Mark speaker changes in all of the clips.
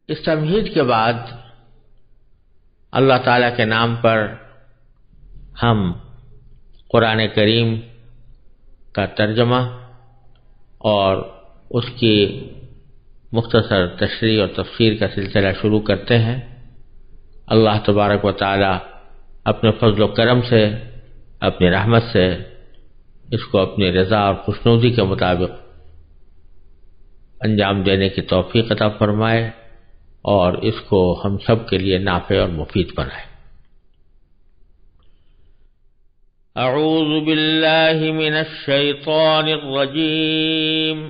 Speaker 1: اس تمہید کے بعد اللہ تعالیٰ کے نام پر ہم قرآن کریم کا ترجمہ اور اس کی مختصر تشریح اور تفسیر کا سلسلہ شروع کرتے ہیں۔ اللہ تبارک و تعالیٰ اپنے فضل و کرم سے، اپنی رحمت سے اس کو اپنی رضا اور خوشنودی کے مطابق انجام دینے کی توفیق عطا فرمائے اور اس کو ہم سب کے لیے نافع اور مفید بنائے۔ اعوذ باللہ من الشیطان الرجیم،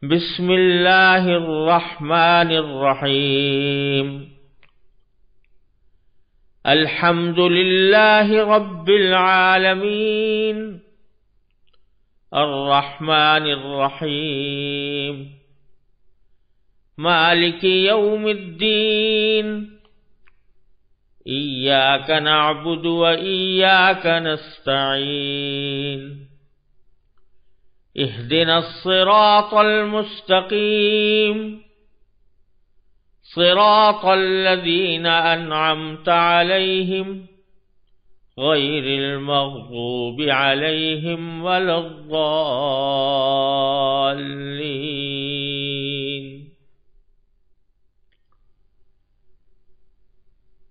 Speaker 1: بسم اللہ الرحمن الرحیم، الحمد للہ رب العالمین، الرحمن الرحیم، مالک یوم الدین، ایاک نعبد و ایاک نستعین، اہدنا الصراط المستقیم، صراط الذین انعمت علیہم غیر المغضوب علیہم ولا الضالین۔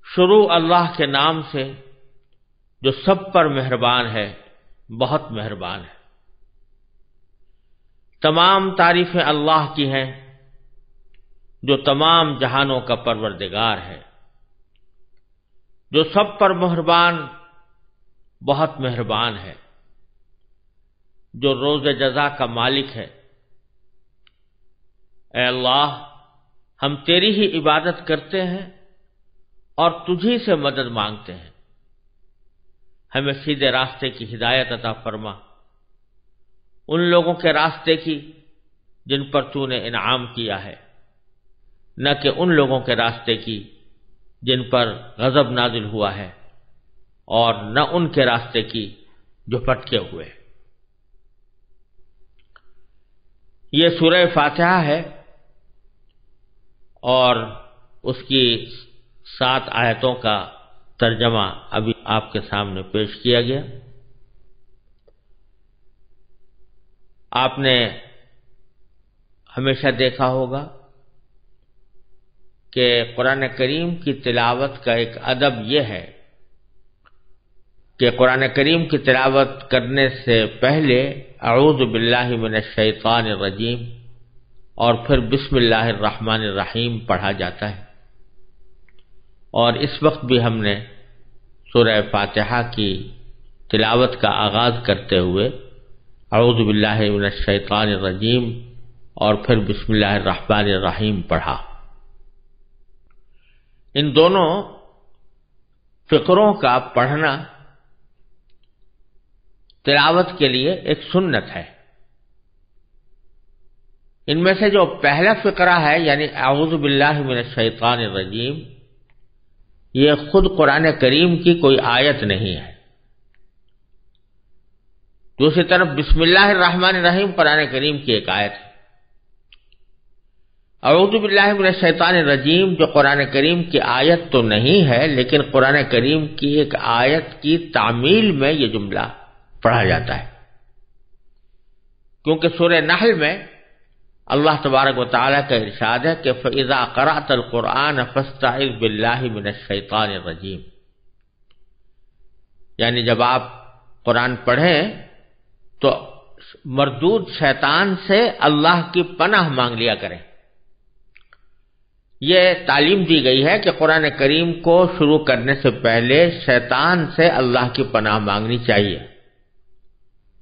Speaker 1: شروع اللہ کے نام سے جو سب پر مہربان ہے، بہت مہربان ہے۔ تمام تعریفیں اللہ کی ہیں جو تمام جہانوں کا پروردگار ہے، جو سب پر مہربان، بہت مہربان ہے، جو روز جزا کا مالک ہے۔ اے اللہ، ہم تیری ہی عبادت کرتے ہیں اور تجھی سے مدد مانگتے ہیں۔ ہمیں سیدھے راستے کی ہدایت عطا فرما، ان لوگوں کے راستے کی جن پر تو نے انعام کیا ہے، نہ کہ ان لوگوں کے راستے کی جن پر غضب نازل ہوا ہے، اور نہ ان کے راستے کی جو پٹکے ہوئے۔ یہ سورہ فاتحہ ہے اور اس کی 7 آیتوں کا ترجمہ ابھی آپ کے سامنے پیش کیا گیا۔ آپ نے ہمیشہ دیکھا ہوگا کہ قرآن کریم کی تلاوت کا ایک ادب یہ ہے کہ قرآن کریم کی تلاوت کرنے سے پہلے اعوذ باللہ من الشیطان الرجیم اور پھر بسم اللہ الرحمن الرحیم پڑھا جاتا ہے، اور اس وقت بھی ہم نے سورہ فاتحہ کی تلاوت کا آغاز کرتے ہوئے اعوذ باللہ من الشیطان الرجیم اور پھر بسم اللہ الرحمن الرحیم پڑھا۔ ان دونوں فقروں کا پڑھنا تلاوت کے لیے ایک سنت ہے۔ ان میں سے جو پہلا فقرہ ہے یعنی اعوذ باللہ من الشیطان الرجیم، یہ خود قرآن کریم کی کوئی آیت نہیں ہے۔ دوسری طرف بسم اللہ الرحمن الرحیم قرآن کریم کی ایک آیت ہے۔ اعوذ باللہ من الشیطان الرجیم جو قرآن کریم کی آیت تو نہیں ہے، لیکن قرآن کریم کی ایک آیت کی تعمیل میں یہ جملہ پڑھا جاتا ہے، کیونکہ سورہ نحل میں اللہ تبارک و تعالیٰ کا ارشاد ہے کہ فَإِذَا قَرَأْتَ الْقُرْآنَ فَاسْتَعِذْ بِاللَّهِ مِنَ الشَّيْطَانِ الرَّجِيمِ، یعنی جب آپ قرآن پڑھیں تو مردود شیطان سے اللہ کی پناہ مانگ لیا کریں۔ یہ تعلیم دی گئی ہے کہ قرآن کریم کو شروع کرنے سے پہلے شیطان سے اللہ کی پناہ مانگنی چاہیے۔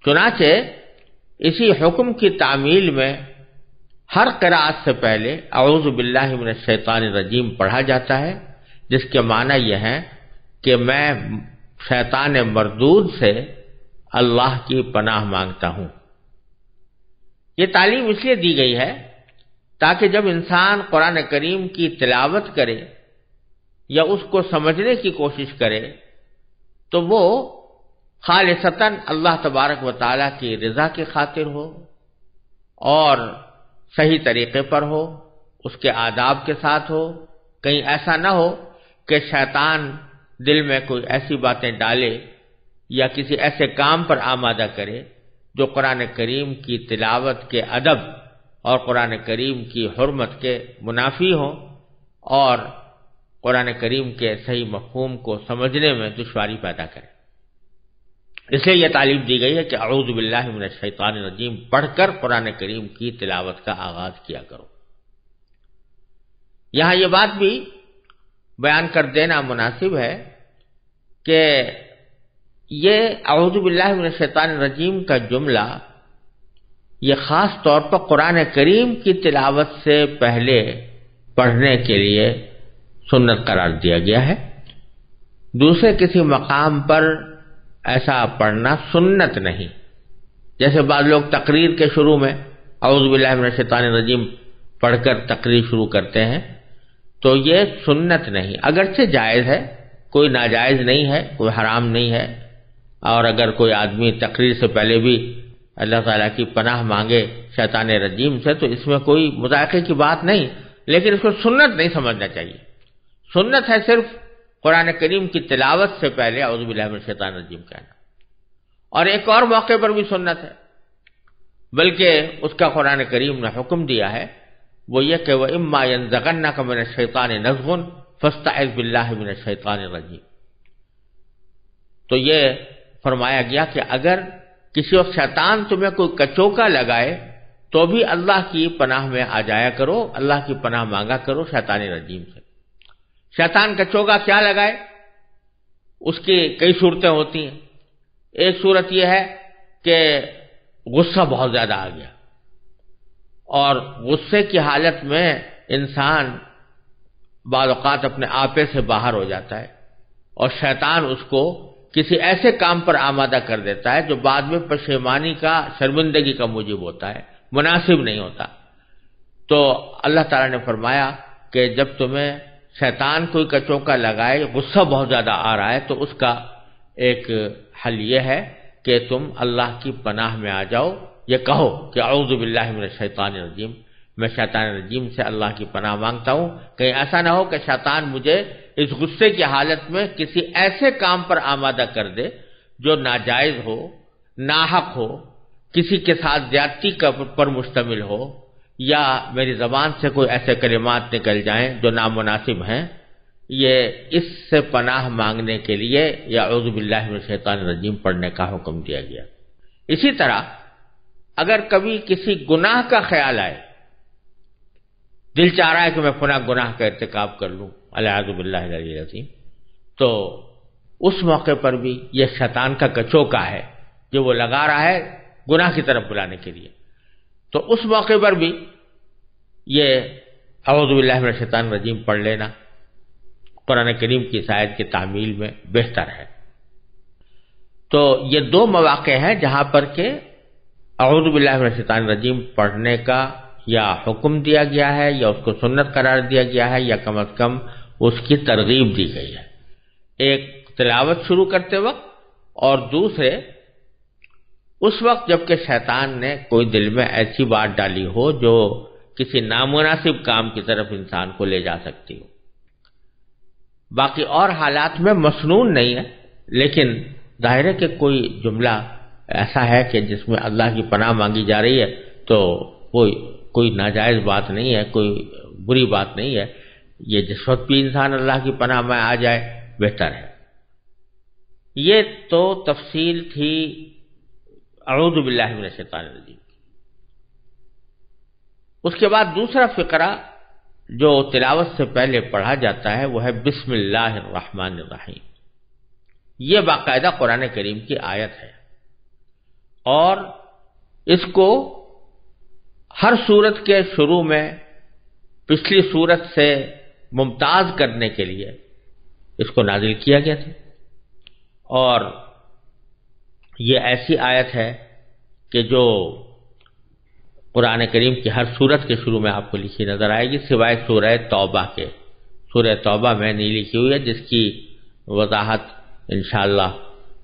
Speaker 1: چنانچہ اسی حکم کی تعمیل میں ہر قرأت سے پہلے اعوذ باللہ من الشیطان الرجیم پڑھا جاتا ہے، جس کے معنی یہ ہے کہ میں شیطان مردود سے اللہ کی پناہ مانگتا ہوں۔ یہ تعلیم اس لیے دی گئی ہے تاکہ جب انسان قرآن کریم کی تلاوت کرے یا اس کو سمجھنے کی کوشش کرے تو وہ خالصتاً اللہ تبارک و تعالیٰ کی رضا کی خاطر ہو اور صحیح طریقے پر ہو، اس کے آداب کے ساتھ ہو، کہیں ایسا نہ ہو کہ شیطان دل میں کوئی ایسی باتیں ڈالے یا کسی ایسے کام پر آمادہ کرے جو قرآن کریم کی تلاوت کے ادب اور قرآن کریم کی حرمت کے منافی ہوں اور قرآن کریم کے صحیح مفہوم کو سمجھنے میں دشواری پیدا کرے۔ اس لیے یہ تعلیم دی گئی ہے کہ اعوذ باللہ من الشیطان الرجیم پڑھ کر قرآن کریم کی تلاوت کا آغاز کیا کرو۔ یہاں یہ بات بھی بیان کر دینا مناسب ہے کہ یہ اعوذ باللہ من الشیطان الرجیم کا جملہ یہ خاص طور پر قرآن کریم کی تلاوت سے پہلے پڑھنے کے لیے سنت قرار دیا گیا ہے۔ دوسرے کسی مقام پر ایسا پڑھنا سنت نہیں، جیسے بعض لوگ تقریر کے شروع میں اعوذ باللہ من الشیطان الرجیم پڑھ کر تقریر شروع کرتے ہیں، تو یہ سنت نہیں، اگرچہ جائز ہے، کوئی ناجائز نہیں ہے، کوئی حرام نہیں ہے، اور اگر کوئی آدمی تقریر سے پہلے بھی اللہ تعالیٰ کی پناہ مانگے شیطان رجیم سے تو اس میں کوئی مذائقے کی بات نہیں، لیکن اس کو سنت نہیں سمجھنا چاہیے۔ سنت ہے صرف قرآن کریم کی تلاوت سے پہلے اعوذ باللہ من الشیطان الرجیم کہنا، اور ایک اور موقع پر بھی سنت ہے، بلکہ اس کا قرآن کریم نے حکم دیا ہے، وہ یہ کہ وَإِمَّا يَنزَغَنَّكَ مِنَ الشَّيْطَانِ نَزْغٌ فَاسْتَعِذْ بِاللَّهِ مِنَ الشَّيْطَانِ الرَّجِيمِ۔ تو یہ فرمایا گیا کہ اگر کسی وقت شیطان تمہیں کوئی کچوکا لگائے تو بھی اللہ کی پناہ میں آ جایا کرو، اللہ کی پناہ مانگا کرو شیطان رجیم سے۔ شیطان کچوکا کیا لگائے؟ اس کی کئی صورتیں ہوتی ہیں۔ ایک صورت یہ ہے کہ غصہ بہت زیادہ آ گیا، اور غصے کی حالت میں انسان بعض اوقات اپنے آپے سے باہر ہو جاتا ہے، اور شیطان اس کو کسی ایسے کام پر آمادہ کر دیتا ہے جو بعد میں پشیمانی کا، شرمندگی کا موجب ہوتا ہے، مناسب نہیں ہوتا۔ تو اللہ تعالیٰ نے فرمایا کہ جب تمہیں شیطان کوئی کچوکا لگائے، غصہ بہت زیادہ آ رہا ہے، تو اس کا ایک حل یہ ہے کہ تم اللہ کی پناہ میں آ جاؤ، یہ کہو کہ اعوذ باللہ من الشیطان الرجیم، میں شیطان الرجیم سے اللہ کی پناہ مانگتا ہوں، کہیں ایسا نہ ہو کہ شیطان مجھے اس غصے کی حالت میں کسی ایسے کام پر آمادہ کر دے جو ناجائز ہو، ناحق ہو، کسی کے ساتھ زیادتی پر مشتمل ہو، یا میری زبان سے کوئی ایسے کلمات نکل جائیں جو نامناسب ہیں۔ یہ اس سے پناہ مانگنے کے لیے یا اعوذ باللہ من الشیطان الرجیم پڑھنے کا حکم دیا گیا۔ اسی طرح اگر کبھی کسی گناہ کا خیال آئے، دل چاہ رہا ہے کہ میں فلاں گناہ کا ارتکاب کر لوں، اعوذ باللہ العلی العظیم، تو اس موقع پر بھی یہ شیطان کا کچوکا ہے جو وہ لگا رہا ہے گناہ کی طرف بلانے کے لیے، تو اس موقع پر بھی یہ اعوذ باللہ من الشیطان الرجیم پڑھ لینا قرآن کریم کی اس آیت کی تعمیل میں بہتر ہے۔ تو یہ دو مواقع ہیں جہاں پر کہ اعوذ باللہ من الشیطان الرجیم پڑھنے کا یا حکم دیا گیا ہے، یا اس کو سنت قرار دیا گیا ہے، یا کم از کم اس کی ترغیب دی گئی ہے، ایک تلاوت شروع کرتے وقت، اور دوسرے اس وقت جب کہ شیطان نے کوئی دل میں ایسی بات ڈالی ہو جو کسی نامناسب کام کی طرف انسان کو لے جا سکتی ہو۔ باقی اور حالات میں مسنون نہیں ہے، لیکن ظاہر ہے کہ کوئی جملہ ایسا ہے کہ جس میں اللہ کی پناہ مانگی جا رہی ہے تو کوئی ناجائز بات نہیں ہے، کوئی بری بات نہیں ہے، یہ جس وقت بھی انسان اللہ کی پناہ میں آ جائے بہتر ہے۔ یہ تو تفصیل تھی اعوذ باللہ من الشیطان الرجیم۔ اس کے بعد دوسرا فقرہ جو تلاوت سے پہلے پڑھا جاتا ہے وہ ہے بسم اللہ الرحمن الرحیم۔ یہ باقاعدہ قرآن کریم کی آیت ہے، اور اس کو ہر سورت کے شروع میں پچھلی سورت سے ممتاز کرنے کے لیے اس کو نازل کیا گیا تھا، اور یہ ایسی آیت ہے کہ جو قرآن کریم کی ہر سورت کے شروع میں آپ کو لکھی نظر آئے گی، سوائے سورہ توبہ کے۔ سورہ توبہ میں نہیں لکھی ہوئی ہے، جس کی وضاحت انشاءاللہ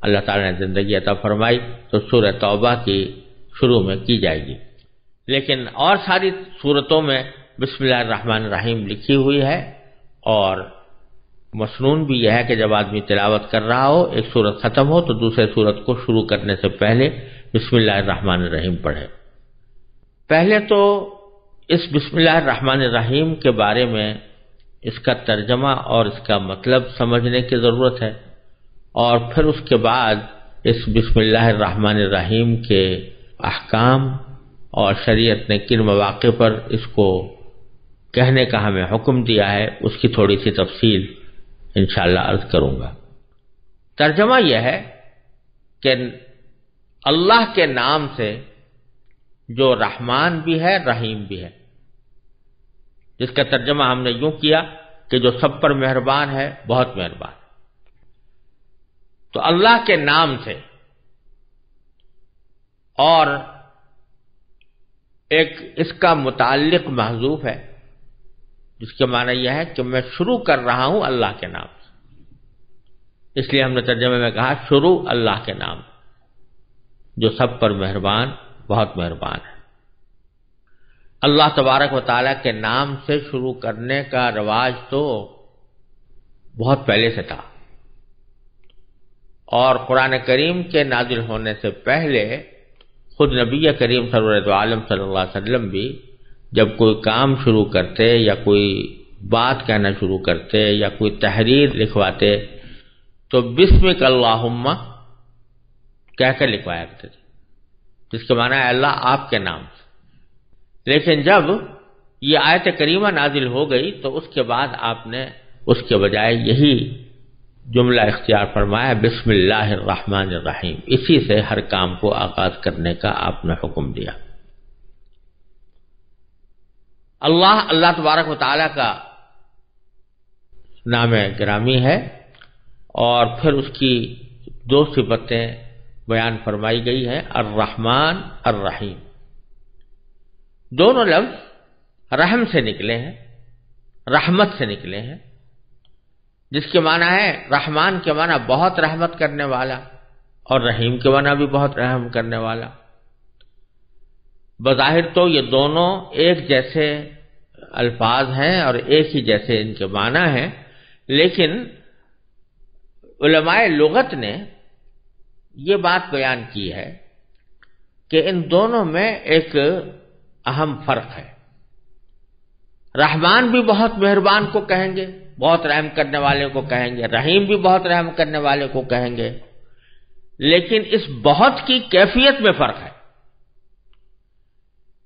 Speaker 1: اللہ تعالیٰ نے زندگی عطا فرمائی تو سورہ توبہ کی شروع میں کی جائے گی، لیکن اور ساری سورتوں میں بسم اللہ الرحمن الرحیم لکھی ہوئی ہے، اور مسنون بھی یہ ہے کہ جب آدمی تلاوت کر رہا ہو، ایک سورت ختم ہو تو دوسرے سورت کو شروع کرنے سے پہلے بسم اللہ الرحمن الرحیم پڑھے۔ پہلے تو اس بسم اللہ الرحمن الرحیم کے بارے میں اس کا ترجمہ اور اس کا مطلب سمجھنے کی ضرورت ہے، اور پھر اس کے بعد اس بسم اللہ الرحمن الرحیم کے احکام اور شریعت نے کن مواقع پر اس کو کہنے کا ہمیں حکم دیا ہے اس کی تھوڑی سی تفصیل انشاءاللہ عرض کروں گا۔ ترجمہ یہ ہے کہ اللہ کے نام سے جو رحمان بھی ہے رحیم بھی ہے، جس کا ترجمہ ہم نے یوں کیا کہ جو سب پر مہربان ہے، بہت مہربان۔ تو اللہ کے نام سے، اور ایک اس کا متعلق محذوف ہے جس کے معنی یہ ہے کہ میں شروع کر رہا ہوں اللہ کے نام سے، اس لیے ہم نے ترجمے میں کہا شروع اللہ کے نام، جو سب پر مہربان، بہت مہربان ہے۔ اللہ تبارک و تعالیٰ کے نام سے شروع کرنے کا رواج تو بہت پہلے سے تھا، اور قرآن کریم کے نازل ہونے سے پہلے خود نبی کریم صلی اللہ علیہ وسلم بھی جب کوئی کام شروع کرتے یا کوئی بات کہنا شروع کرتے یا کوئی تحریر لکھواتے تو بسمک اللہم کہہ کر لکھوایا کرتے تھے، جس کے معنی ہے اللہ آپ کے نام سے۔ لیکن جب یہ آیت کریمہ نازل ہو گئی تو اس کے بعد آپ نے اس کے بجائے یہی جملہ اختیار فرمایا، بسم اللہ الرحمن الرحیم، اسی سے ہر کام کو آغاز کرنے کا آپ نے حکم دیا۔ اللہ تبارک و تعالیٰ کا نام گرامی ہے، اور پھر اس کی دو صفتیں بیان فرمائی گئی ہیں، الرحمن الرحیم۔ دونوں لفظ رحم سے نکلے ہیں، رحمت سے نکلے ہیں، جس کے معنی ہے رحمان کے معنی بہت رحمت کرنے والا، اور رحیم کے معنی بھی بہت رحم کرنے والا۔ بظاہر تو یہ دونوں ایک جیسے الفاظ ہیں اور ایک ہی جیسے ان کے معنی ہیں، لیکن علماء لغت نے یہ بات بیان کی ہے کہ ان دونوں میں ایک اہم فرق ہے۔ رحمان بھی بہت مہربان کو کہیں گے، بہت رحم کرنے والے کو کہیں گے، رحیم بھی بہت رحم کرنے والے کو کہیں گے، لیکن اس بہت کی کیفیت میں فرق ہے۔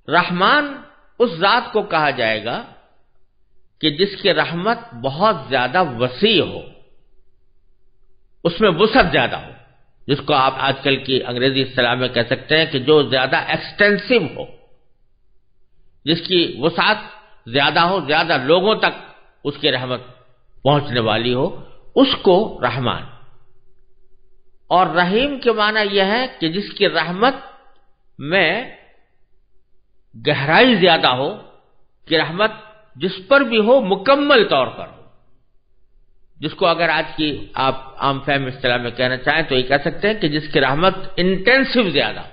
Speaker 1: رحمان اس ذات کو کہا جائے گا کہ جس کی رحمت بہت زیادہ وسیع ہو، اس میں وسعت زیادہ ہو، جس کو آپ آج کل کی انگریزی اصطلاح میں کہہ سکتے ہیں کہ جو زیادہ ایکسٹینسو ہو، جس کی وسعت زیادہ ہو، زیادہ لوگوں تک اس کی رحمت پہنچنے والی ہو، اس کو رحمان۔ اور رحیم کے معنی یہ ہے کہ جس کی رحمت میں گہرائی زیادہ ہو، کہ رحمت جس پر بھی ہو مکمل طور پر ہو، جس کو اگر آج کی آپ عام فہم اصطلاح میں کہنا چاہیں تو یہ کہہ سکتے ہیں کہ جس کی رحمت انٹینسو زیادہ ہو،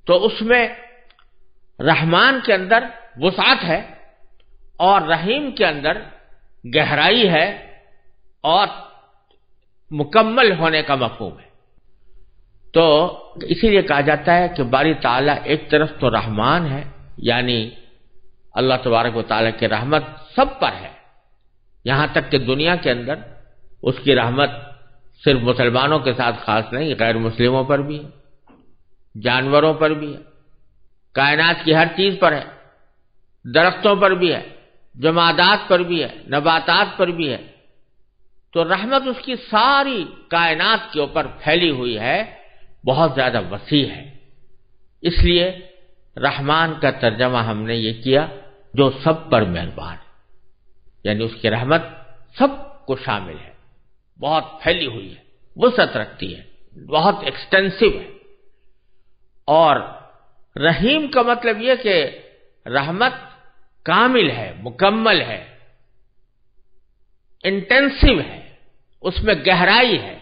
Speaker 1: تو اس میں رحمان کے اندر وسعت ہے اور رحیم کے اندر گہرائی ہے اور مکمل ہونے کا مفہوم ہے۔ تو اسی لیے کہا جاتا ہے کہ باری تعالیٰ ایک طرف تو رحمان ہے، یعنی اللہ تبارک و تعالیٰ کی رحمت سب پر ہے، یہاں تک کہ دنیا کے اندر اس کی رحمت صرف مسلمانوں کے ساتھ خاص نہیں، غیر مسلموں پر بھی ہے، جانوروں پر بھی ہے، کائنات کی ہر چیز پر ہے، درختوں پر بھی ہے، جمادات پر بھی ہے، نباتات پر بھی ہے۔ تو رحمت اس کی ساری کائنات کے اوپر پھیلی ہوئی ہے، بہت زیادہ وسیع ہے۔ اس لیے رحمان کا ترجمہ ہم نے یہ کیا جو سب پر مہربان ہے، یعنی اس کی رحمت سب کو شامل ہے، بہت پھیلی ہوئی ہے، وسعت رکھتی ہے، بہت ایکسٹینسو ہے۔ اور رحیم کا مطلب یہ کہ رحمت کامل ہے، مکمل ہے، انٹینسو ہے، اس میں گہرائی ہے،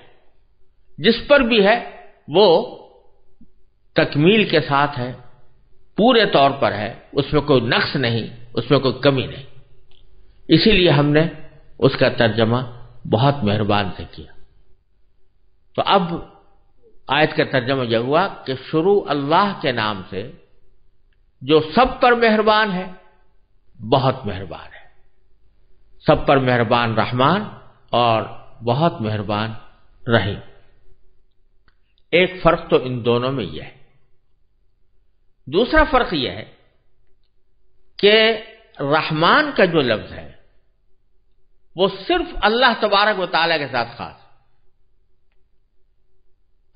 Speaker 1: جس پر بھی ہے وہ تکمیل کے ساتھ ہے، پورے طور پر ہے، اس میں کوئی نقص نہیں، اس میں کوئی کمی نہیں، اسی لیے ہم نے اس کا ترجمہ بہت مہربان سے کیا۔ تو اب آیت کا ترجمہ یہ ہوا کہ شروع اللہ کے نام سے جو سب پر مہربان ہے، بہت مہربان ہے، سب پر مہربان رحمان اور بہت مہربان رحیم۔ ایک فرق تو ان دونوں میں یہ ہے۔ دوسرا فرق یہ ہے کہ رحمان کا جو لفظ ہے وہ صرف اللہ تبارک و تعالیٰ کے ساتھ خاص ہے۔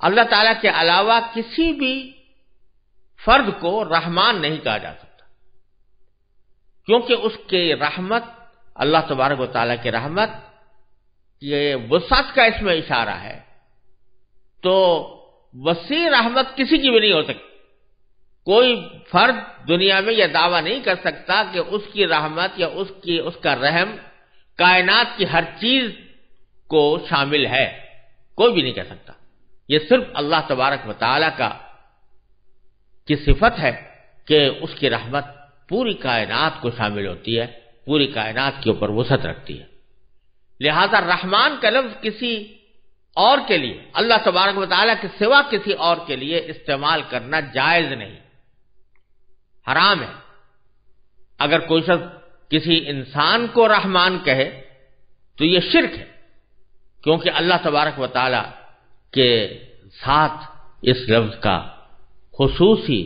Speaker 1: اللہ تعالیٰ کے علاوہ کسی بھی فرد کو رحمان نہیں کہا جا سکتا، کیونکہ اس کی رحمت، اللہ تبارک و تعالیٰ کی رحمت، یہ وسعت کا اس میں اشارہ ہے، تو وسیع رحمت کسی کی بھی نہیں ہو سکتی۔ کوئی فرد دنیا میں یہ دعویٰ نہیں کر سکتا کہ اس کی رحمت یا اس کا رحم کائنات کی ہر چیز کو شامل ہے، کوئی بھی نہیں کہہ سکتا۔ یہ صرف اللہ تبارک و تعالیٰ کی صفت ہے کہ اس کی رحمت پوری کائنات کو شامل ہوتی ہے، پوری کائنات کے اوپر وسعت رکھتی ہے۔ لہذا رحمان کا لفظ کسی اور کے لیے، اللہ تبارک و تعالیٰ کے سوا کسی اور کے لیے استعمال کرنا جائز نہیں، حرام ہے۔ اگر کوئی شخص کسی انسان کو رحمان کہے تو یہ شرک ہے، کیونکہ اللہ تبارک و تعالیٰ کے ساتھ اس لفظ کا خصوصی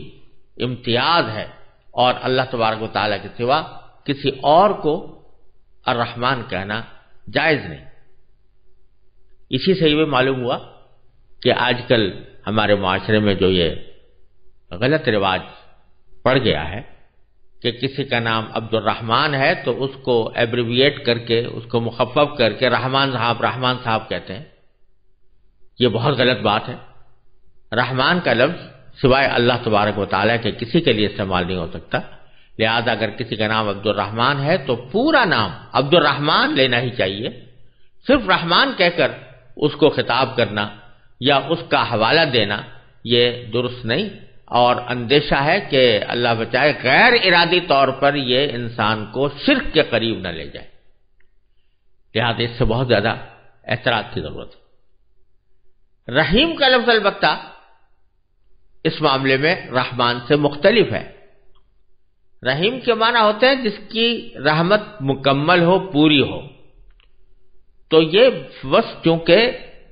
Speaker 1: امتیاز ہے، اور اللہ تبارک و تعالیٰ کے سوا کسی اور کو الرحمن کہنا جائز نہیں۔ اسی سے یہ معلوم ہوا کہ آج کل ہمارے معاشرے میں جو یہ غلط رواج پڑ گیا ہے کہ کسی کا نام عبد الرحمن ہے تو اس کو ایبریویٹ کر کے، اس کو مخفف کر کے رحمان صاحب کہتے ہیں، یہ بہت غلط بات ہے۔ رحمان کا لفظ سوائے اللہ تبارک و تعالیٰ کے کسی کے لیے استعمال نہیں ہو سکتا، لہذا اگر کسی کا نام عبد الرحمن ہے تو پورا نام عبد الرحمن لینا ہی چاہیے، صرف رحمان کہہ کر اس کو خطاب کرنا یا اس کا حوالہ دینا یہ درست نہیں، اور اندیشہ ہے کہ اللہ بچائے غیر ارادی طور پر یہ انسان کو شرک کے قریب نہ لے جائے، لہذا اس سے بہت زیادہ احتیاط کی ضرورت ہے۔ رحیم کا لفظ البتہ اس معاملے میں رحمان سے مختلف ہے۔ رحیم کے معنی ہوتے ہیں جس کی رحمت مکمل ہو، پوری ہو، تو یہ وصف چونکہ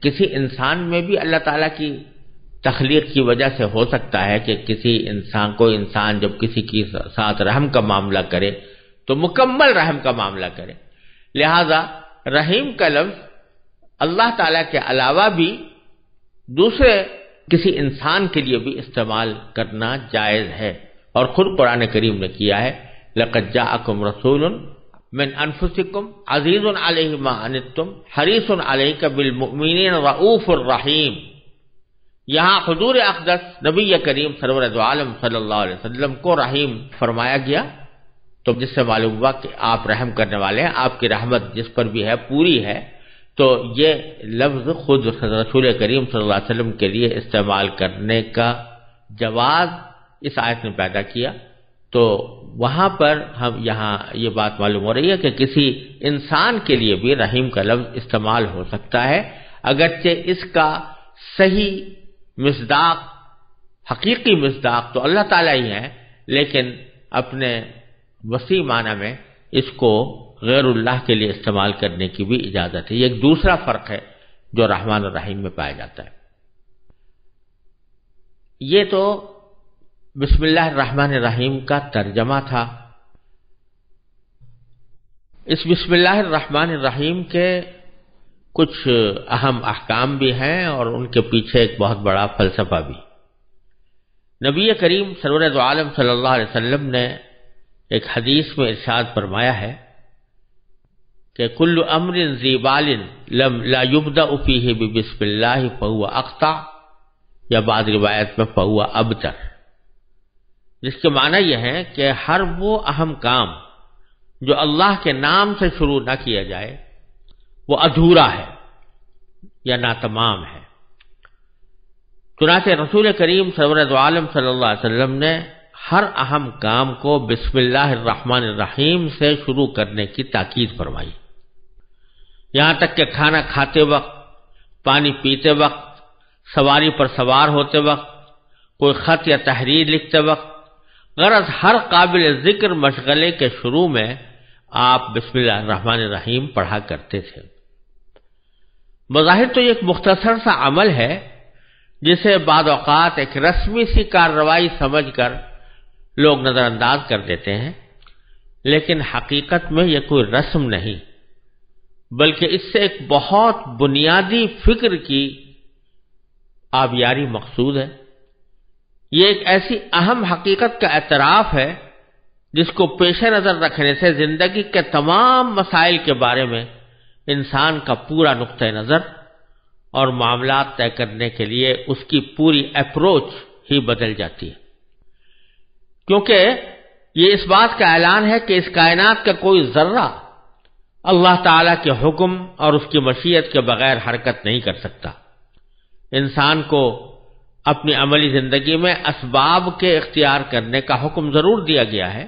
Speaker 1: کسی انسان میں بھی اللہ تعالیٰ کی تخلیق کی وجہ سے ہو سکتا ہے کہ کسی انسان کو جب کسی کے ساتھ رحم کا معاملہ کرے تو مکمل رحم کا معاملہ کرے، لہذا رحیم کا لفظ اللہ تعالیٰ کے علاوہ بھی دوسرے کسی انسان کے لیے بھی استعمال کرنا جائز ہے، اور خود قرآن کریم نے کیا ہے، لَقَدْ جَاءَكُمْ رَسُولٌ مِّنْ أَنفُسِكُمْ عَزِيزٌ عَلَيْهِ مَا عَنِتُّمْ حَرِيصٌ عَلَيْكَ بِالْمُؤْمِنِينَ رَءُوفٌ رَحِيمٌ۔ یہاں حضور اقدس نبی کریم سرور دو عالم صلی اللہ علیہ وسلم کو رحیم فرمایا گیا، تو جس سے معلوم ہوا کہ آپ رحم کرنے والے ہیں، آپ کی رحمت جس پر بھی ہے پوری ہے، تو یہ لفظ خود رسول کریم صلی اللہ علیہ وسلم کے لیے استعمال کرنے کا جواز اس آیت نے پیدا کیا۔ تو وہاں پر ہم یہاں یہ بات معلوم ہو رہی ہے کہ کسی انسان کے لیے بھی رحیم کا لفظ استعمال ہو سکتا ہے، اگرچہ اس کا صحیح مصداق، حقیقی مصداق تو اللہ تعالیٰ ہی ہے، لیکن اپنے وسیع معنی میں اس کو غیر اللہ کے لیے استعمال کرنے کی بھی اجازت ہے۔ یہ ایک دوسرا فرق ہے جو رحمان اور رحیم میں پایا جاتا ہے۔ یہ تو بسم اللہ الرحمن الرحیم کا ترجمہ تھا۔ اس بسم اللہ الرحمن الرحیم کے کچھ اہم احکام بھی ہیں اور ان کے پیچھے ایک بہت بڑا فلسفہ بھی۔ نبی کریم سرور دو عالم صلی اللہ علیہ وسلم نے ایک حدیث میں ارشاد فرمایا ہے کہ کل امر ذی بال لا یبدأ فیہ بسم اللہ فہو اقطع، یا بعض روایت میں فہو ابتر، جس کے معنی یہ ہے کہ ہر وہ اہم کام جو اللہ کے نام سے شروع نہ کیا جائے وہ ادھورا ہے یا ناتمام ہے۔ چنانچہ رسول کریم سرور دو عالم صلی اللہ علیہ وسلم نے ہر اہم کام کو بسم اللہ الرحمن الرحیم سے شروع کرنے کی تاکید فرمائی، یہاں تک کہ کھانا کھاتے وقت، پانی پیتے وقت، سواری پر سوار ہوتے وقت، کوئی خط یا تحریر لکھتے وقت، غرض ہر قابل ذکر مشغلے کے شروع میں آپ بسم اللہ الرحمن الرحیم پڑھا کرتے تھے۔ بظاہر تو یہ ایک مختصر سا عمل ہے جسے بعض اوقات ایک رسمی سی کارروائی سمجھ کر لوگ نظر انداز کر دیتے ہیں، لیکن حقیقت میں یہ کوئی رسم نہیں، بلکہ اس سے ایک بہت بنیادی فکر کی آبیاری مقصود ہے۔ یہ ایک ایسی اہم حقیقت کا اعتراف ہے جس کو پیش نظر رکھنے سے زندگی کے تمام مسائل کے بارے میں انسان کا پورا نقطہ نظر اور معاملات طے کرنے کے لیے اس کی پوری اپروچ ہی بدل جاتی ہے، کیونکہ یہ اس بات کا اعلان ہے کہ اس کائنات کا کوئی ذرہ اللہ تعالیٰ کے حکم اور اس کی مشیت کے بغیر حرکت نہیں کر سکتا۔ انسان کو اپنی عملی زندگی میں اسباب کے اختیار کرنے کا حکم ضرور دیا گیا ہے،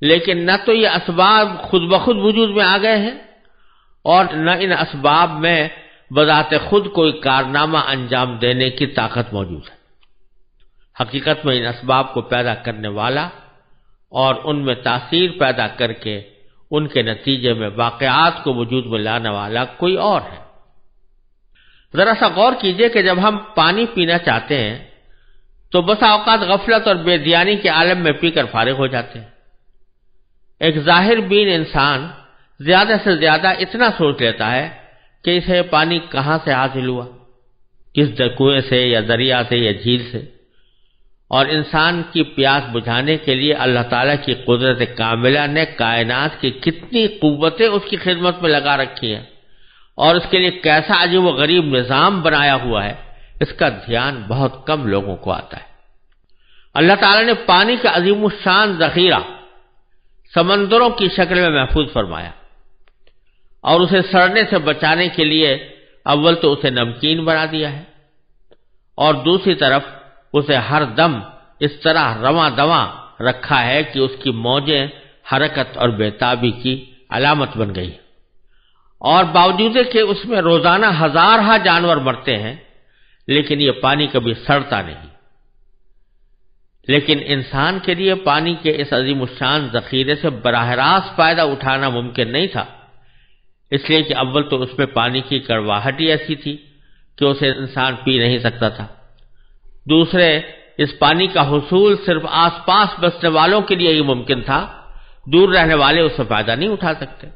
Speaker 1: لیکن نہ تو یہ اسباب خود بخود وجود میں آ گئے ہیں اور نہ ان اسباب میں بذات خود کوئی کارنامہ انجام دینے کی طاقت موجود ہے۔ حقیقت میں ان اسباب کو پیدا کرنے والا اور ان میں تاثیر پیدا کر کے ان کے نتیجے میں واقعات کو وجود میں لانے والا کوئی اور ہے۔ ذرا سا غور کیجئے کہ جب ہم پانی پینا چاہتے ہیں تو بسا اوقات غفلت اور بے دیانی کے عالم میں پی کر فارغ ہو جاتے ہیں۔ ایک ظاہر بین انسان زیادہ سے زیادہ اتنا سوچ لیتا ہے کہ اسے پانی کہاں سے حاصل ہوا، کس کنویں سے یا دریا سے یا جھیل سے، اور انسان کی پیاس بجھانے کے لیے اللہ تعالیٰ کی قدرت کاملہ نے کائنات کی کتنی قوتیں اس کی خدمت میں لگا رکھی ہیں اور اس کے لیے کیسا عجیب و غریب نظام بنایا ہوا ہے، اس کا دھیان بہت کم لوگوں کو آتا ہے۔ اللہ تعالیٰ نے پانی کا عظیم الشان ذخیرہ سمندروں کی شکل میں محفوظ فرمایا اور اسے سڑنے سے بچانے کے لیے اول تو اسے نمکین بنا دیا ہے اور دوسری طرف اسے ہر دم اس طرح رواں دواں رکھا ہے کہ اس کی موجیں حرکت اور بےتابی کی علامت بن گئی، اور باوجود کہ اس میں روزانہ ہزارہ جانور مرتے ہیں لیکن یہ پانی کبھی سڑتا نہیں۔ لیکن انسان کے لیے پانی کے اس عظیم الشان ذخیرے سے براہ راست فائدہ اٹھانا ممکن نہیں تھا، اس لیے کہ اول تو اس میں پانی کی کڑواہٹ ہی ایسی تھی کہ اسے انسان پی نہیں سکتا تھا، دوسرے اس پانی کا حصول صرف آس پاس بسنے والوں کے لیے ہی ممکن تھا، دور رہنے والے اس سے فائدہ نہیں اٹھا سکتے۔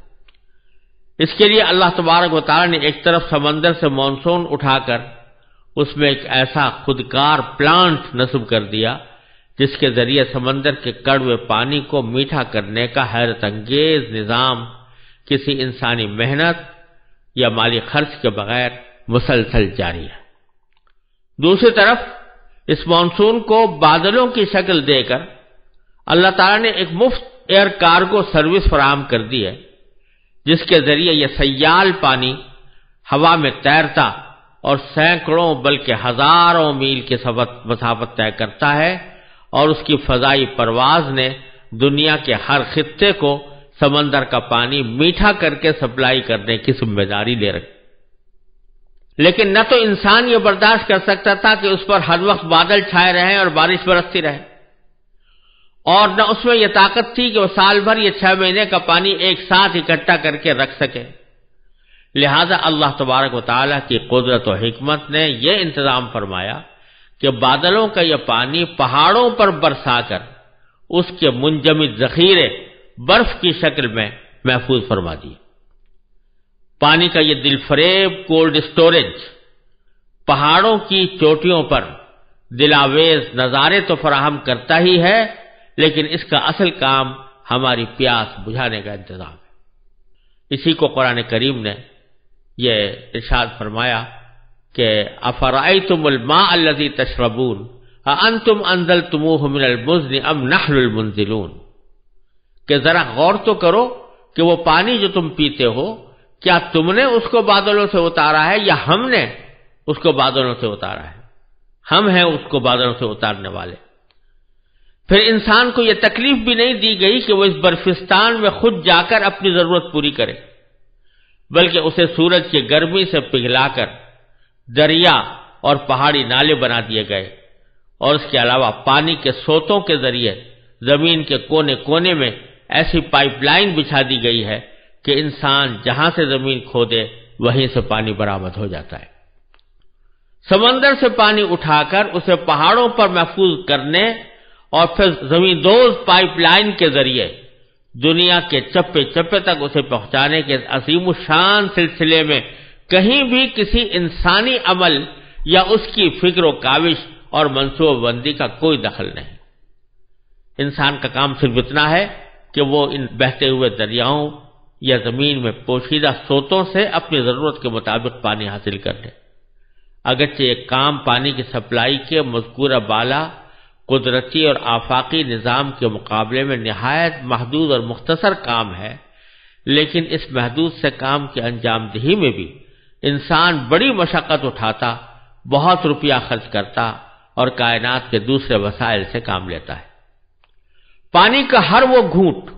Speaker 1: اس کے لیے اللہ تبارک و تعالی نے ایک طرف سمندر سے مانسون اٹھا کر اس میں ایک ایسا خودکار پلانٹ نصب کر دیا جس کے ذریعے سمندر کے کڑوے پانی کو میٹھا کرنے کا حیرت انگیز نظام کسی انسانی محنت یا مالی خرچ کے بغیر مسلسل جاری ہے۔ دوسری طرف اس مانسون کو بادلوں کی شکل دے کر اللہ تعالیٰ نے ایک مفت ایئر کارگو سروس فراہم کر دی ہے جس کے ذریعے یہ سیال پانی ہوا میں تیرتا اور سینکڑوں بلکہ ہزاروں میل کی مسافت طے کرتا ہے، اور اس کی فضائی پرواز نے دنیا کے ہر خطے کو سمندر کا پانی میٹھا کر کے سپلائی کرنے کی ذمہ داری لے رکھی۔ لیکن نہ تو انسان یہ برداشت کر سکتا تھا کہ اس پر ہر وقت بادل چھائے رہیں اور بارش برستی رہے، اور نہ اس میں یہ طاقت تھی کہ وہ سال بھر یہ 6 مہینے کا پانی ایک ساتھ اکٹھا کر کے رکھ سکے۔ لہذا اللہ تبارک و تعالیٰ کی قدرت و حکمت نے یہ انتظام فرمایا کہ بادلوں کا یہ پانی پہاڑوں پر برسا کر اس کے منجمد ذخیرے برف کی شکل میں محفوظ فرما دیے۔ پانی کا یہ دل فریب کولڈ سٹوریج پہاڑوں کی چوٹیوں پر دلاویز نظارے تو فراہم کرتا ہی ہے، لیکن اس کا اصل کام ہماری پیاس بجھانے کا انتظام ہے۔ اسی کو قرآن کریم نے یہ ارشاد فرمایا کہ افرأیتم الماء الذی تشربون اانتم انزلتموہ من المزن ام نحن المنزلون، کہ ذرا غور تو کرو کہ وہ پانی جو تم پیتے ہو کیا تم نے اس کو بادلوں سے اتارا ہے یا ہم نے اس کو بادلوں سے اتارا ہے؟ ہم ہیں اس کو بادلوں سے اتارنے والے۔ پھر انسان کو یہ تکلیف بھی نہیں دی گئی کہ وہ اس برفستان میں خود جا کر اپنی ضرورت پوری کرے، بلکہ اسے سورج کی گرمی سے پگھلا کر دریا اور پہاڑی نالے بنا دیے گئے، اور اس کے علاوہ پانی کے سوتوں کے ذریعے زمین کے کونے کونے میں ایسی پائپ لائن بچھا دی گئی ہے کہ انسان جہاں سے زمین کھودے وہیں سے پانی برآمد ہو جاتا ہے۔ سمندر سے پانی اٹھا کر اسے پہاڑوں پر محفوظ کرنے اور پھر زمین دوز پائپ لائن کے ذریعے دنیا کے چپے چپے تک اسے پہنچانے کے عظیم الشان سلسلے میں کہیں بھی کسی انسانی عمل یا اس کی فکر و کاوش اور منصوبہ بندی کا کوئی دخل نہیں۔ انسان کا کام صرف اتنا ہے کہ وہ ان بہتے ہوئے دریاؤں یا زمین میں پوشیدہ سوتوں سے اپنی ضرورت کے مطابق پانی حاصل کر لے۔ اگرچہ یہ کام پانی کی سپلائی کے مذکورہ بالا قدرتی اور آفاقی نظام کے مقابلے میں نہایت محدود اور مختصر کام ہے، لیکن اس محدود سے کام کی انجام دہی میں بھی انسان بڑی مشقت اٹھاتا، بہت روپیہ خرچ کرتا اور کائنات کے دوسرے وسائل سے کام لیتا ہے۔ پانی کا ہر وہ گھونٹ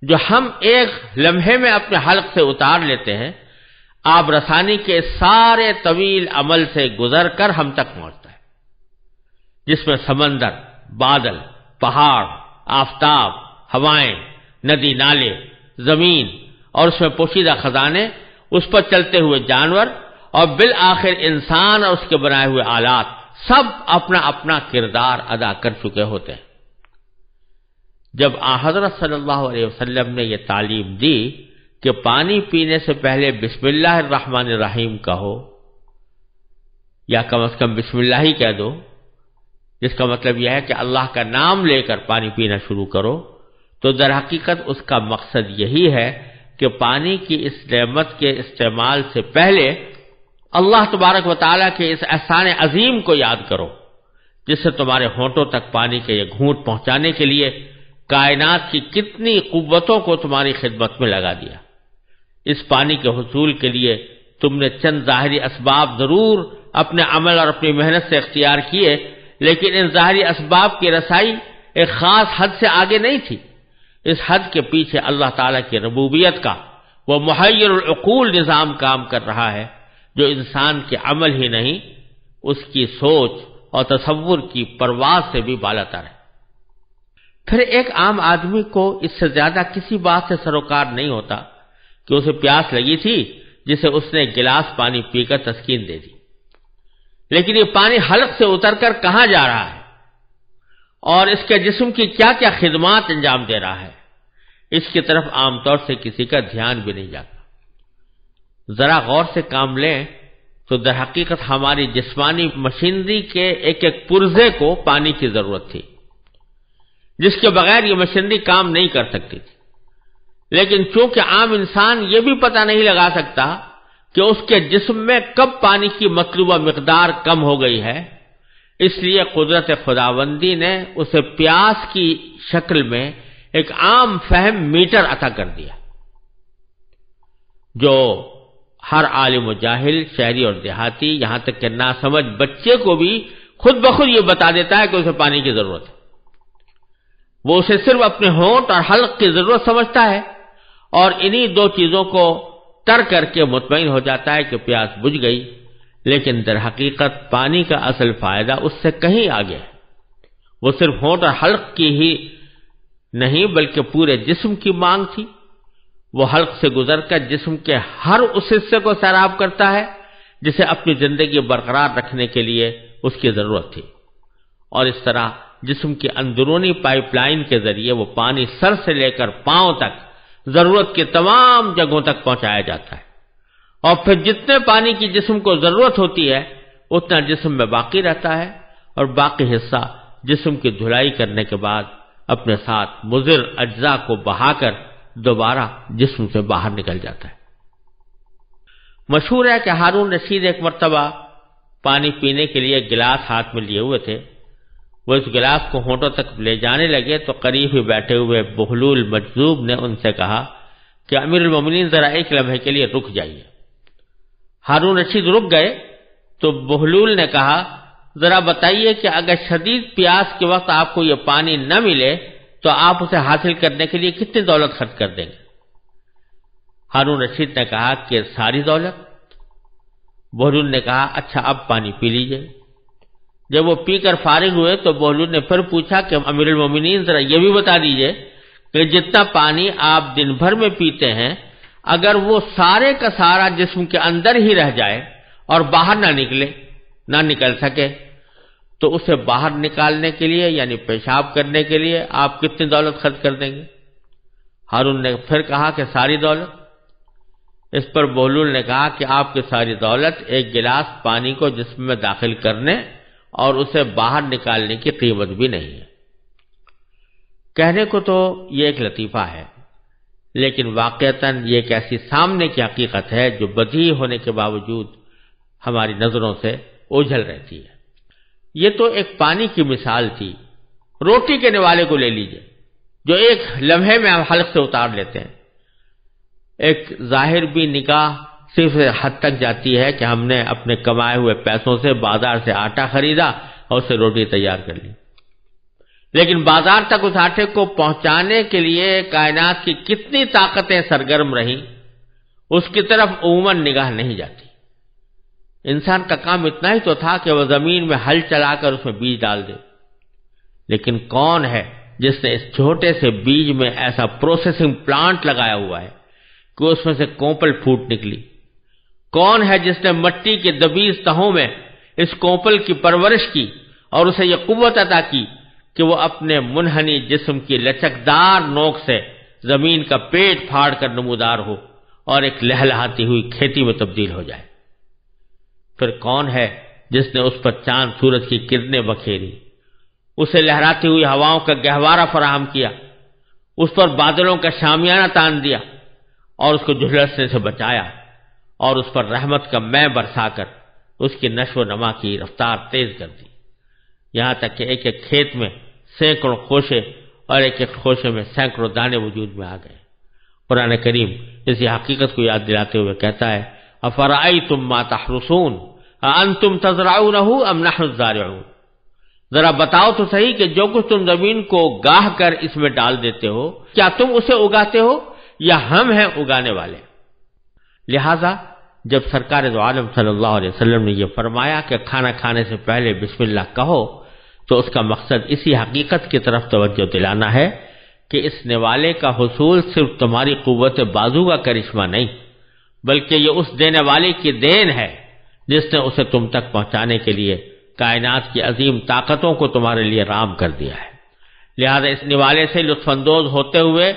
Speaker 1: جو ہم ایک لمحے میں اپنے حلق سے اتار لیتے ہیں، آب رسانی کے سارے طویل عمل سے گزر کر ہم تک پہنچتا ہے، جس میں سمندر، بادل، پہاڑ، آفتاب، ہوائیں، ندی نالے، زمین اور اس میں پوشیدہ خزانے، اس پر چلتے ہوئے جانور اور بالآخر انسان اور اس کے بنائے ہوئے آلات سب اپنا اپنا کردار ادا کر چکے ہوتے ہیں۔ جب حضرت صلی اللہ علیہ وسلم نے یہ تعلیم دی کہ پانی پینے سے پہلے بسم اللہ الرحمن الرحیم کہو، یا کم از کم بسم اللہ ہی کہہ دو، جس کا مطلب یہ ہے کہ اللہ کا نام لے کر پانی پینا شروع کرو، تو در حقیقت اس کا مقصد یہی ہے کہ پانی کی اس نعمت کے استعمال سے پہلے اللہ تبارک و تعالیٰ کے اس احسان عظیم کو یاد کرو، جس سے تمہارے ہونٹوں تک پانی کے یہ گھونٹ پہنچانے کے لیے کائنات کی کتنی قوتوں کو تمہاری خدمت میں لگا دیا۔ اس پانی کے حصول کے لیے تم نے چند ظاہری اسباب ضرور اپنے عمل اور اپنی محنت سے اختیار کیے، لیکن ان ظاہری اسباب کی رسائی ایک خاص حد سے آگے نہیں تھی۔ اس حد کے پیچھے اللہ تعالیٰ کی ربوبیت کا وہ محیر العقول نظام کام کر رہا ہے، جو انسان کے عمل ہی نہیں، اس کی سوچ اور تصور کی پرواز سے بھی بالاتر ہے۔ پھر ایک عام آدمی کو اس سے زیادہ کسی بات سے سروکار نہیں ہوتا کہ اسے پیاس لگی تھی، جسے اس نے ایک گلاس پانی پی کر تسکین دے دی، لیکن یہ پانی حلق سے اتر کر کہاں جا رہا ہے اور اس کے جسم کی کیا کیا خدمات انجام دے رہا ہے، اس کی طرف عام طور سے کسی کا دھیان بھی نہیں جاتا۔ ذرا غور سے کام لیں تو در حقیقت ہماری جسمانی مشینری کے ایک ایک پرزے کو پانی کی ضرورت تھی، جس کے بغیر یہ مشینری کام نہیں کر سکتی تھی، لیکن چونکہ عام انسان یہ بھی پتہ نہیں لگا سکتا کہ اس کے جسم میں کب پانی کی مطلوبہ مقدار کم ہو گئی ہے، اس لیے قدرت خداوندی نے اسے پیاس کی شکل میں ایک عام فہم میٹر عطا کر دیا، جو ہر عالم و جاہل، شہری اور دیہاتی، یہاں تک کہ ناسمجھ بچے کو بھی خود بخود یہ بتا دیتا ہے کہ اسے پانی کی ضرورت ہے۔ وہ اسے صرف اپنے ہونٹ اور حلق کی ضرورت سمجھتا ہے اور انہی دو چیزوں کو ترک کر کے مطمئن ہو جاتا ہے کہ پیاس بجھ گئی، لیکن در حقیقت پانی کا اصل فائدہ اس سے کہیں آگے ہے۔ وہ صرف ہونٹ اور حلق کی ہی نہیں بلکہ پورے جسم کی مانگ تھی۔ وہ حلق سے گزر کر جسم کے ہر اس حصے کو سیراب کرتا ہے جسے اپنی زندگی برقرار رکھنے کے لیے اس کی ضرورت تھی، اور اس طرح جسم کی اندرونی پائپ لائن کے ذریعے وہ پانی سر سے لے کر پاؤں تک ضرورت کی تمام جگہوں تک پہنچایا جاتا ہے، اور پھر جتنے پانی کی جسم کو ضرورت ہوتی ہے اتنا جسم میں باقی رہتا ہے، اور باقی حصہ جسم کی دھلائی کرنے کے بعد اپنے ساتھ مضر اجزاء کو بہا کر دوبارہ جسم سے باہر نکل جاتا ہے۔ مشہور ہے کہ ہارون رشید ایک مرتبہ پانی پینے کے لیے گلاس ہاتھ میں لیے ہوئے تھے۔ وہ اس گلاس کو ہونٹوں تک لے جانے لگے تو قریب ہی بیٹھے ہوئے بہلول مجذوب نے ان سے کہا کہ امیر المومنین ذرا ایک لمحے کے لیے رک جائیے۔ ہارون رشید رک گئے تو بہلول نے کہا ذرا بتائیے کہ اگر شدید پیاس کے وقت آپ کو یہ پانی نہ ملے تو آپ اسے حاصل کرنے کے لیے کتنی دولت خرچ کر دیں گے؟ ہارون رشید نے کہا کہ ساری دولت۔ بہلول نے کہا اچھا اب پانی پی لیجئے۔ جب وہ پی کر فارغ ہوئے تو بہلول نے پھر پوچھا کہ امیر المومنین ذرا یہ بھی بتا دیجئے کہ جتنا پانی آپ دن بھر میں پیتے ہیں اگر وہ سارے کا سارا جسم کے اندر ہی رہ جائے اور باہر نہ نکل سکے تو اسے باہر نکالنے کے لیے یعنی پیشاب کرنے کے لیے آپ کتنی دولت خرچ کر دیں گے؟ ہارون نے پھر کہا کہ ساری دولت۔ اس پر بہلول نے کہا کہ آپ کی ساری دولت ایک گلاس پانی کو جسم میں داخل کرنے اور اسے باہر نکالنے کی قیمت بھی نہیں ہے۔ کہنے کو تو یہ ایک لطیفہ ہے، لیکن واقعتاً یہ ایک ایسی سامنے کی حقیقت ہے جو بدیہی ہونے کے باوجود ہماری نظروں سے اوجھل رہتی ہے۔ یہ تو ایک پانی کی مثال تھی۔ روٹی کے نوالے کو لے لیجئے جو ایک لمحے میں ہم حلق سے اتار لیتے ہیں۔ ایک ظاہر بھی نگاہ صرف حد تک جاتی ہے کہ ہم نے اپنے کمائے ہوئے پیسوں سے بازار سے آٹا خریدا اور اسے روٹی تیار کر لی، لیکن بازار تک اس آٹے کو پہنچانے کے لیے کائنات کی کتنی طاقتیں سرگرم رہیں اس کی طرف عموماً نگاہ نہیں جاتی۔ انسان کا کام اتنا ہی تو تھا کہ وہ زمین میں ہل چلا کر اس میں بیج ڈال دے، لیکن کون ہے جس نے اس چھوٹے سے بیج میں ایسا پروسیسنگ پلانٹ لگایا ہوا ہے کہ اس میں سے کوپل پھوٹ نکلی؟ کون ہے جس نے مٹی کے دبیز تہوں میں اس کوپل کی پرورش کی اور اسے یہ قوت عطا کی کہ وہ اپنے منحنی جسم کی لچکدار نوک سے زمین کا پیٹ پھاڑ کر نمودار ہو اور ایک لہلہاتی ہوئی کھیتی میں تبدیل ہو جائے؟ پھر کون ہے جس نے اس پر چاند سورج کی کرنیں بکھیری، اسے لہراتی ہوئی ہواؤں کا گہوارہ فراہم کیا، اس پر بادلوں کا شامیانہ تان دیا اور اس کو جھلسنے سے بچایا اور اس پر رحمت کا مے برسا کر اس کی نشو و نما کی رفتار تیز کر دی، یہاں تک کہ ایک ایک کھیت میں سینکڑوں خوشے اور ایک ایک خوشے میں سینکڑوں دانے وجود میں آ گئے۔ قرآن کریم اسی حقیقت کو یاد دلاتے ہوئے کہتا ہے افرأیتم ما تحرثون اانتم تزرعونہ ام نحن الزارعون، ذرا بتاؤ تو صحیح کہ جو کچھ تم زمین کو گاہ کر اس میں ڈال دیتے ہو کیا تم اسے اگاتے ہو یا ہم ہیں اگانے والے؟ لہذا جب سرکار دو عالم صلی اللہ علیہ وسلم نے یہ فرمایا کہ کھانا کھانے سے پہلے بسم اللہ کہو تو اس کا مقصد اسی حقیقت کی طرف توجہ دلانا ہے کہ اس نوالے کا حصول صرف تمہاری قوت بازو کا کرشمہ نہیں بلکہ یہ اس دینے والے کی دین ہے جس نے اسے تم تک پہنچانے کے لیے کائنات کی عظیم طاقتوں کو تمہارے لیے رام کر دیا ہے۔ لہذا اس نوالے سے لطف اندوز ہوتے ہوئے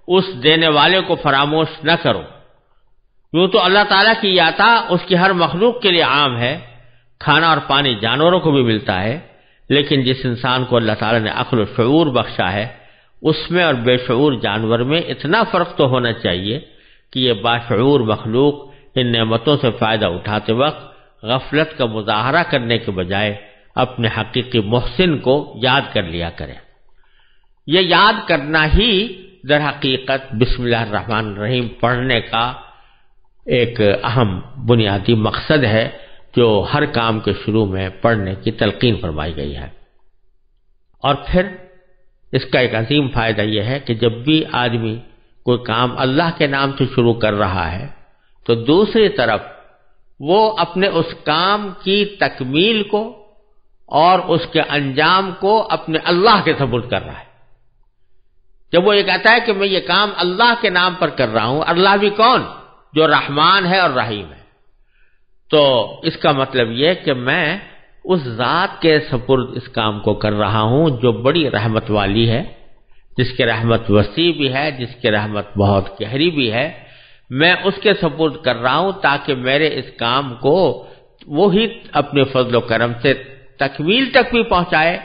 Speaker 1: اس دینے والے کو فراموش نہ کرو۔ یوں تو اللہ تعالیٰ کی یہ عطا اس کی ہر مخلوق کے لیے عام ہے، کھانا اور پانی جانوروں کو بھی ملتا ہے، لیکن جس انسان کو اللہ تعالیٰ نے عقل و شعور بخشا ہے اس میں اور بے شعور جانور میں اتنا فرق تو ہونا چاہیے کہ یہ باشعور مخلوق ان نعمتوں سے فائدہ اٹھاتے وقت غفلت کا مظاہرہ کرنے کے بجائے اپنے حقیقی محسن کو یاد کر لیا کرے۔ یہ یاد کرنا ہی در حقیقت بسم اللہ الرحمن الرحیم پڑھنے کا ایک اہم بنیادی مقصد ہے جو ہر کام کے شروع میں پڑھنے کی تلقین فرمائی گئی ہے۔ اور پھر اس کا ایک عظیم فائدہ یہ ہے کہ جب بھی آدمی کوئی کام اللہ کے نام سے شروع کر رہا ہے تو دوسری طرف وہ اپنے اس کام کی تکمیل کو اور اس کے انجام کو اپنے اللہ کے سپرد کر رہا ہے۔ جب وہ یہ کہتا ہے کہ میں یہ کام اللہ کے نام پر کر رہا ہوں، اللہ بھی کون؟ جو رحمان ہے اور رحیم ہے، تو اس کا مطلب یہ کہ میں اس ذات کے سپرد اس کام کو کر رہا ہوں جو بڑی رحمت والی ہے، جس کی رحمت وسیع بھی ہے، جس کی رحمت بہت گہری بھی ہے۔ میں اس کے سپرد کر رہا ہوں تاکہ میرے اس کام کو وہی اپنے فضل و کرم سے تکمیل تک بھی پہنچائے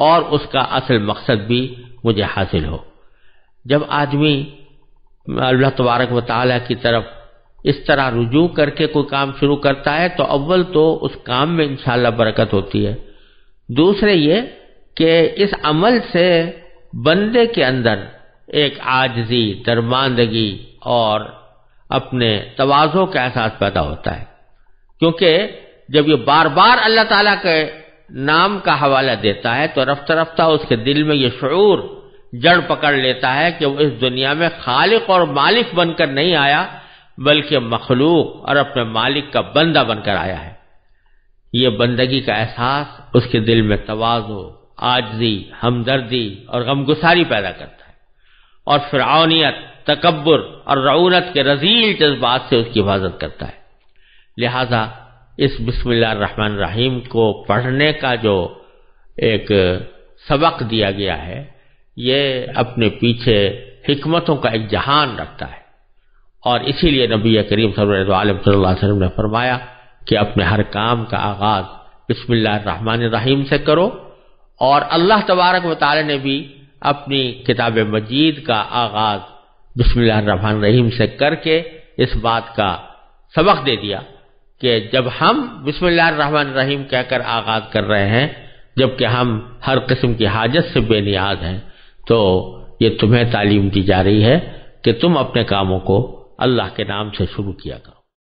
Speaker 1: اور اس کا اصل مقصد بھی مجھے حاصل ہو۔ جب آدمی اللہ تبارک و تعالیٰ کی طرف اس طرح رجوع کر کے کوئی کام شروع کرتا ہے تو اول تو اس کام میں انشاءاللہ برکت ہوتی ہے، دوسرے یہ کہ اس عمل سے بندے کے اندر ایک عاجزی، درماندگی اور اپنے تواضع کا احساس پیدا ہوتا ہے، کیونکہ جب یہ بار بار اللہ تعالیٰ کے نام کا حوالہ دیتا ہے تو رفتہ رفتہ اس کے دل میں یہ شعور جڑ پکڑ لیتا ہے کہ وہ اس دنیا میں خالق اور مالک بن کر نہیں آیا بلکہ مخلوق اور اپنے مالک کا بندہ بن کر آیا ہے۔ یہ بندگی کا احساس اس کے دل میں تواضع، عاجزی، ہمدردی اور غمگساری پیدا کرتا ہے، اور فرعونیت، تکبر اور رعونت کے رذیل جذبات سے اس کی حفاظت کرتا ہے۔ لہذا اس بسم اللہ الرحمن الرحیم کو پڑھنے کا جو ایک سبق دیا گیا ہے یہ اپنے پیچھے حکمتوں کا ایک جہان رکھتا ہے، اور اسی لیے نبی کریم صلی اللہ علیہ وسلم نے فرمایا کہ اپنے ہر کام کا آغاز بسم اللہ الرحمن الرحیم سے کرو، اور اللہ تبارک و تعالی نے بھی اپنی کتاب مجید کا آغاز بسم اللہ الرحمن الرحیم سے کر کے اس بات کا سبق دے دیا کہ جب ہم بسم اللہ الرحمن الرحیم کہہ کر آغاز کر رہے ہیں جبکہ ہم ہر قسم کی حاجت سے بے نیاز ہیں، تو یہ تمہیں تعلیم دی جا رہی ہے کہ تم اپنے کاموں کو اللہ کے نام سے شروع کیا کرو۔